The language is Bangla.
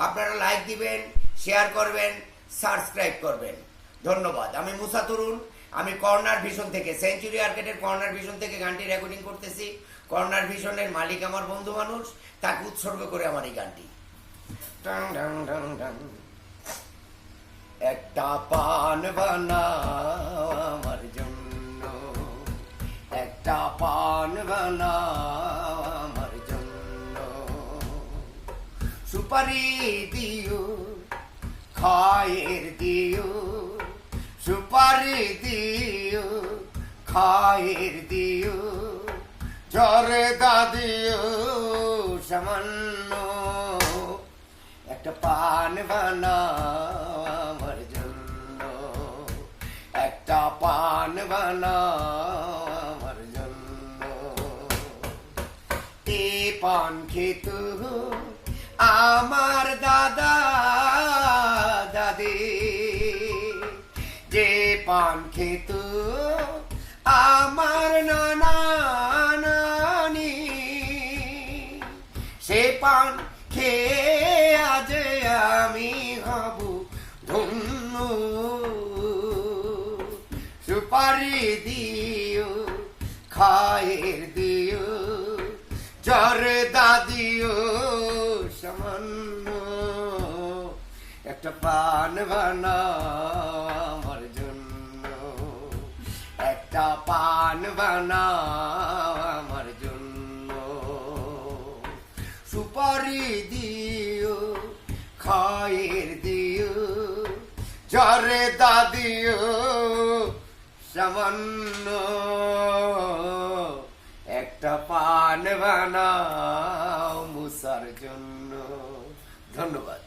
আপনারা লাইক দিবেন, শেয়ার করবেন, সাবস্ক্রাইব করবেন। ধন্যবাদ। আমি মুসা তরুণ, আমি কর্নার ভিশন থেকে, সেঞ্চুরি আর্কেডের কর্নার ভিশন থেকে গানটি রেকর্ডিং করতেছি। কর্নার ভিশনের মালিক আমার বন্ধু মানুষ, তাকে উৎসর্গ করে আমার এই গানটি। Tongue tongue tongue tongue. একটা পান বানাও আমার জন্য, একটা পান বানাও আমার জন্য, সুপারি দিও খায়ের দিও, সুপারি দিও খায়ের দিও, জর্দা দিও সামান্য, একটা পান বানাও আমার জন্য, একটা পান বানাও আমার জন্য। এ পান খেত আমার দাদা দাদি, যে পান খেত আমার নানা নানি, সে পান খেয়ে আজ আমি হব ধন্য, সুপারি দিও খায়ের দিও, জর্দা দিও সামান্য, একটা পান বানাও আমার জন্য, একটা পান বানাও আমার জন্য, সুপারি দিও খায়ের দিও, জর্দা দিও সামান্য, একটা পান বানাও মুসার জন্য। ধন্যবাদ।